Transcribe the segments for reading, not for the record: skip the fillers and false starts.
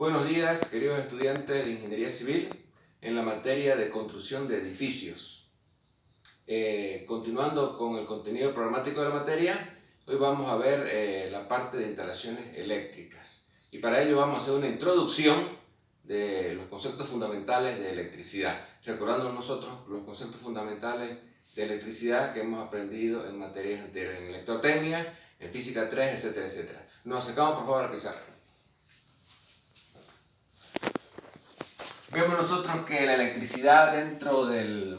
Buenos días, queridos estudiantes de Ingeniería Civil, en la materia de construcción de edificios. Continuando con el contenido programático de la materia, hoy vamos a ver la parte de instalaciones eléctricas. Y para ello vamos a hacer una introducción de los conceptos fundamentales de electricidad, recordando nosotros los conceptos fundamentales de electricidad que hemos aprendido en materias anteriores, en electrotecnia, en física 3, etcétera, etcétera. Nos acercamos por favor a la pizarra. Vemos nosotros que la electricidad dentro de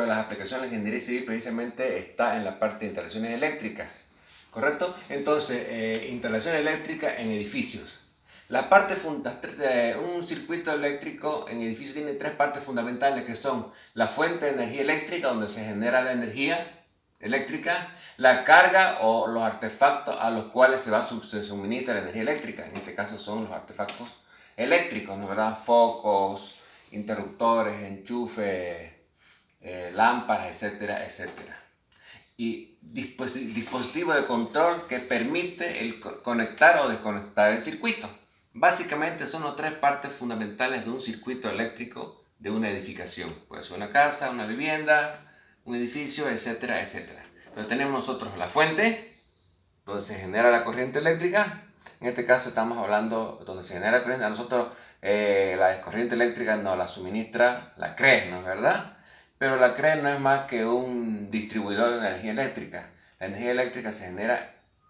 las aplicaciones de ingeniería civil precisamente está en la parte de instalaciones eléctricas, ¿correcto? Entonces, instalación eléctrica en edificios. Un circuito eléctrico en edificios tiene tres partes fundamentales que son la fuente de energía eléctrica donde se genera la energía eléctrica, la carga o los artefactos a los cuales se suministra la energía eléctrica, en este caso son los artefactos eléctricos, ¿no verdad? Focos, interruptores, enchufes, lámparas, etcétera, etcétera. Y dispositivo de control que permite el conectar o desconectar el circuito. Básicamente son las tres partes fundamentales de un circuito eléctrico de una edificación. Puede ser una casa, una vivienda, un edificio, etcétera, etcétera. Entonces tenemos nosotros la fuente, donde se genera la corriente eléctrica. En este caso estamos hablando donde se genera la corriente. A nosotros la corriente eléctrica nos la suministra la CREG, ¿no es verdad? Pero la CREG no es más que un distribuidor de energía eléctrica. La energía eléctrica es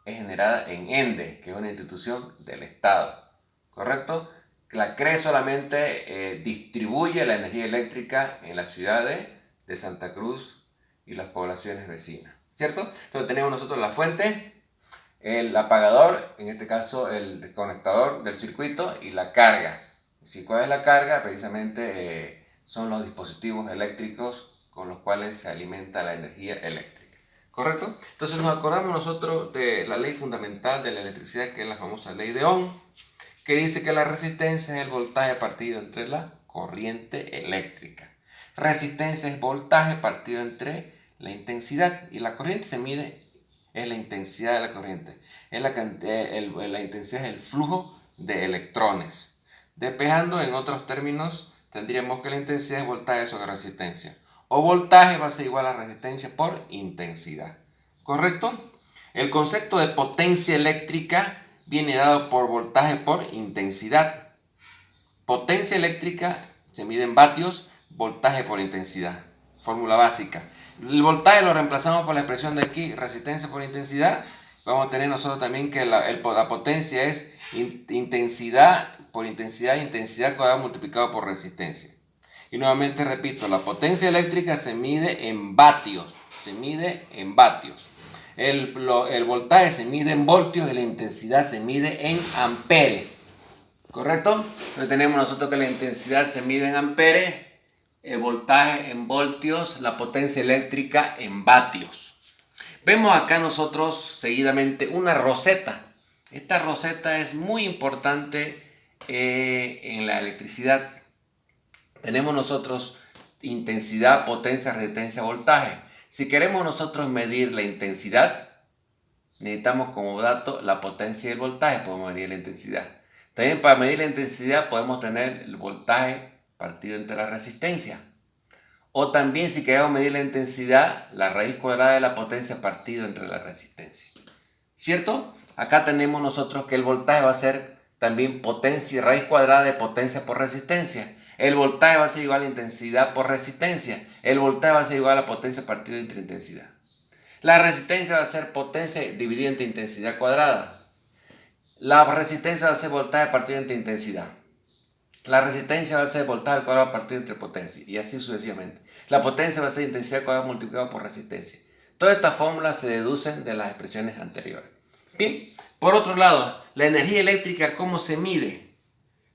generada en ENDE, que es una institución del Estado, ¿correcto? La CREG solamente distribuye la energía eléctrica en las ciudades de Santa Cruz y las poblaciones vecinas, ¿cierto? Entonces tenemos nosotros la fuente, el apagador, en este caso el desconectador del circuito, y la carga. ¿Cuál es la carga? Precisamente son los dispositivos eléctricos con los cuales se alimenta la energía eléctrica, ¿correcto? Entonces nos acordamos nosotros de la ley fundamental de la electricidad, que es la famosa ley de Ohm, que dice que la resistencia es el voltaje partido entre la corriente eléctrica. Resistencia es voltaje partido entre la intensidad, y la corriente se mide es la intensidad de la corriente. La intensidad es el flujo de electrones. Despejando, en otros términos, tendríamos que la intensidad es voltaje sobre resistencia. O voltaje va a ser igual a resistencia por intensidad. ¿Correcto? El concepto de potencia eléctrica viene dado por voltaje por intensidad. Potencia eléctrica se mide en vatios, voltaje por intensidad. Fórmula básica. El voltaje lo reemplazamos por la expresión de aquí, resistencia por intensidad. Vamos a tener nosotros también que la potencia es intensidad por intensidad, intensidad cuadrada multiplicado por resistencia. Y nuevamente repito, la potencia eléctrica se mide en vatios. El voltaje se mide en voltios y la intensidad se mide en amperes. ¿Correcto? Entonces tenemos nosotros que la intensidad se mide en amperes, el voltaje en voltios, la potencia eléctrica en vatios. Vemos acá nosotros seguidamente una roseta. Esta roseta es muy importante en la electricidad. Tenemos nosotros intensidad, potencia, resistencia, voltaje. Si queremos nosotros medir la intensidad, necesitamos como dato la potencia y el voltaje, podemos medir la intensidad. También para medir la intensidad podemos tener el voltaje partido entre la resistencia. O también si queremos medir la intensidad, la raíz cuadrada de la potencia partido entre la resistencia. ¿Cierto? Acá tenemos nosotros que el voltaje va a ser también potencia, raíz cuadrada de potencia por resistencia. El voltaje va a ser igual a intensidad por resistencia. El voltaje va a ser igual a potencia partido entre intensidad. La resistencia va a ser potencia dividida entre intensidad cuadrada. La resistencia va a ser voltaje partido entre intensidad. La resistencia va a ser voltaje al cuadrado partido entre potencia, y así sucesivamente. La potencia va a ser intensidad cuadrada multiplicado por resistencia. Todas estas fórmulas se deducen de las expresiones anteriores. Bien, por otro lado, la energía eléctrica, ¿cómo se mide?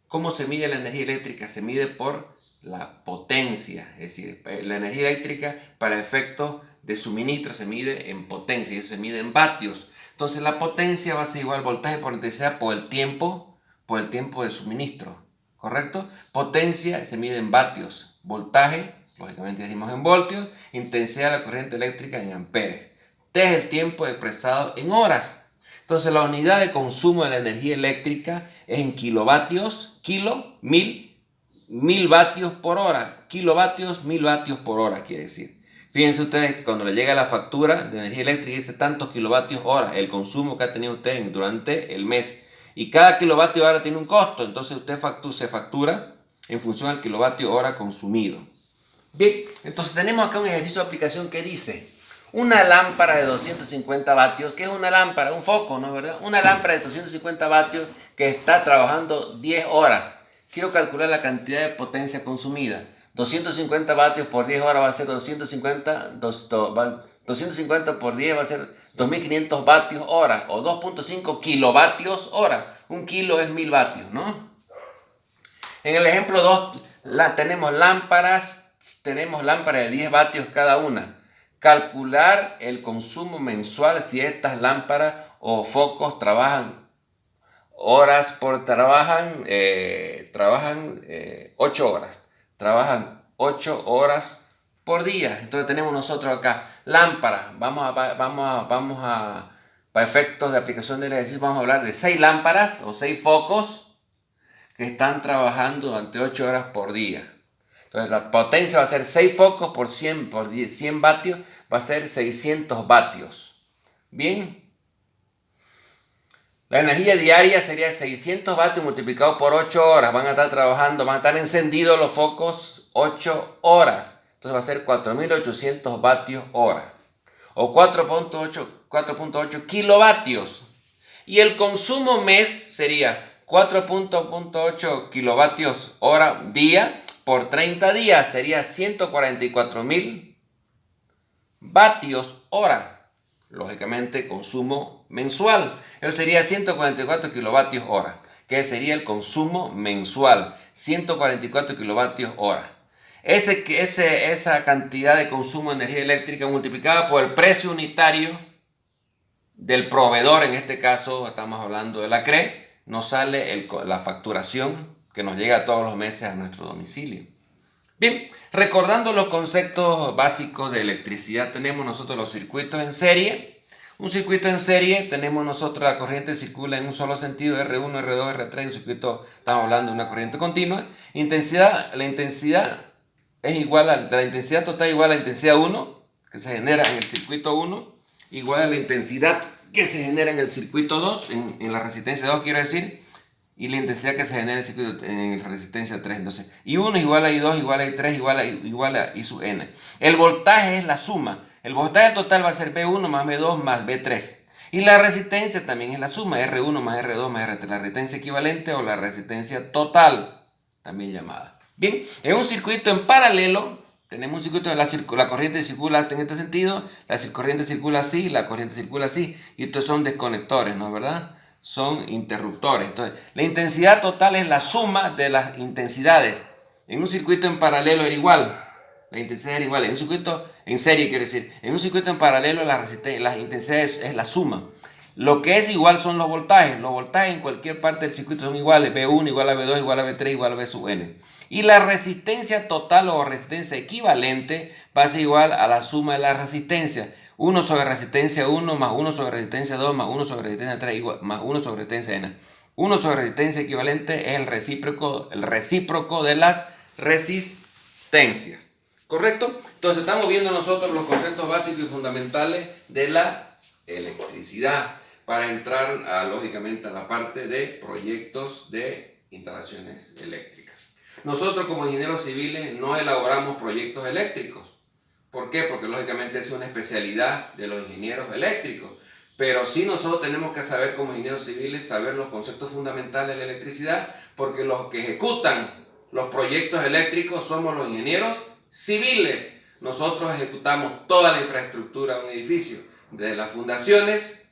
¿Cómo se mide la energía eléctrica? Se mide por la potencia, es decir, la energía eléctrica para efectos de suministro se mide en potencia, y eso se mide en vatios. Entonces la potencia va a ser igual voltaje por intensidad por el tiempo de suministro, ¿correcto? Potencia se mide en vatios, voltaje, lógicamente decimos en voltios, intensidad de la corriente eléctrica en amperes. T es el tiempo expresado en horas. Entonces la unidad de consumo de la energía eléctrica es en kilovatios, mil vatios por hora. Kilovatios, 1000 vatios por hora quiere decir. Fíjense ustedes que cuando le llega la factura de energía eléctrica dice tantos kilovatios hora, el consumo que ha tenido usted durante el mes. Y cada kilovatio hora tiene un costo, entonces usted se factura en función al kilovatio hora consumido. Bien, entonces tenemos acá un ejercicio de aplicación que dice una lámpara de 250 vatios, que es una lámpara, un foco, ¿no es verdad? Una lámpara de 250 vatios que está trabajando 10 horas. Quiero calcular la cantidad de potencia consumida. 250 vatios por 10 horas va a ser 250 por 10 va a ser 2500 vatios hora o 2.5 kilovatios hora. Un kilo es 1000 vatios, ¿no? En el ejemplo 2 tenemos lámparas de 10 vatios cada una. Calcular el consumo mensual si estas lámparas o focos trabajan 8 horas. Trabajan 8 horas por día. Entonces tenemos nosotros acá lámparas. Para efectos de aplicación del ejercicio, vamos a hablar de 6 lámparas o 6 focos que están trabajando durante 8 horas por día. Entonces la potencia va a ser 6 focos por 100 vatios, va a ser 600 vatios. Bien. La energía diaria sería 600 vatios multiplicado por 8 horas. Van a estar trabajando, van a estar encendidos los focos 8 horas. Entonces va a ser 4800 vatios hora. O 4.8 kilovatios. Y el consumo mes sería 4.8 kilovatios hora día por 30 días. Sería 144.000 vatios hora. Lógicamente consumo mensual. Eso sería 144 kilovatios hora, que sería el consumo mensual. 144 kilovatios hora. Esa cantidad de consumo de energía eléctrica multiplicada por el precio unitario del proveedor, en este caso estamos hablando de la CRE, nos sale la facturación que nos llega todos los meses a nuestro domicilio. Bien, recordando los conceptos básicos de electricidad, tenemos nosotros los circuitos en serie. Un circuito en serie, tenemos nosotros la corriente circula en un solo sentido, R1, R2, R3, un circuito, estamos hablando de una corriente continua. La intensidad es igual la intensidad total igual a la intensidad 1, que se genera en el circuito 1, igual a la intensidad que se genera en el circuito 2, en la resistencia 2 quiero decir, y la intensidad que se genera en el circuito en la resistencia 3. Entonces, I1 igual a I2 igual a I3 igual a I sub n. El voltaje es la suma. El voltaje total va a ser V1 más V2 más V3. Y la resistencia también es la suma, R1 más R2 más R3. La resistencia equivalente o la resistencia total, también llamada. Bien, en un circuito en paralelo, tenemos un circuito de la corriente circula en este sentido, la corriente circula así, la corriente circula así, y estos son desconectores, ¿no es verdad? Son interruptores. Entonces, la intensidad total es la suma de las intensidades. En un circuito en paralelo era igual. La intensidad era igual. En un circuito en serie, quiero decir. En un circuito en paralelo las intensidades es la suma. Lo que es igual son los voltajes. Los voltajes en cualquier parte del circuito son iguales. V1 igual a V2 igual a V3 igual a V sub n. Y la resistencia total o resistencia equivalente va a ser igual a la suma de la resistencia. 1 sobre resistencia 1 más 1 sobre resistencia 2 más 1 sobre resistencia 3 igual, más 1 sobre resistencia n. 1 sobre resistencia equivalente es el recíproco de las resistencias. ¿Correcto? Entonces estamos viendo nosotros los conceptos básicos y fundamentales de la electricidad para entrar lógicamente a la parte de proyectos de instalaciones eléctricas. Nosotros como ingenieros civiles no elaboramos proyectos eléctricos. ¿Por qué? Porque lógicamente es una especialidad de los ingenieros eléctricos. Pero sí nosotros tenemos que saber como ingenieros civiles, saber los conceptos fundamentales de la electricidad, porque los que ejecutan los proyectos eléctricos somos los ingenieros civiles. Nosotros ejecutamos toda la infraestructura de un edificio, desde las fundaciones,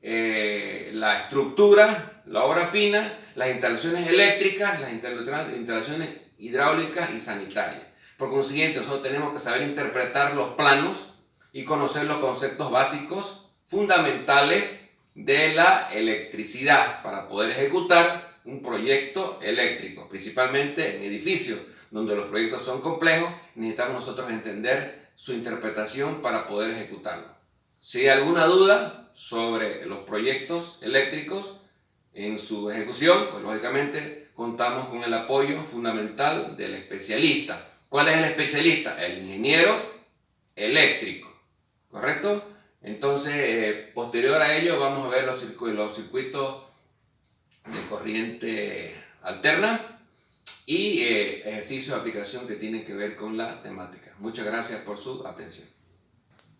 la estructura, la obra fina, las instalaciones eléctricas, las instalaciones hidráulicas y sanitarias. Por consiguiente, nosotros tenemos que saber interpretar los planos y conocer los conceptos básicos fundamentales de la electricidad para poder ejecutar un proyecto eléctrico, principalmente en edificios donde los proyectos son complejos. Necesitamos nosotros entender su interpretación para poder ejecutarlo. Si hay alguna duda, sobre los proyectos eléctricos en su ejecución, pues lógicamente contamos con el apoyo fundamental del especialista. ¿Cuál es el especialista? El ingeniero eléctrico, ¿correcto? Entonces, posterior a ello vamos a ver los circuitos de corriente alterna y ejercicios de aplicación que tienen que ver con la temática. Muchas gracias por su atención.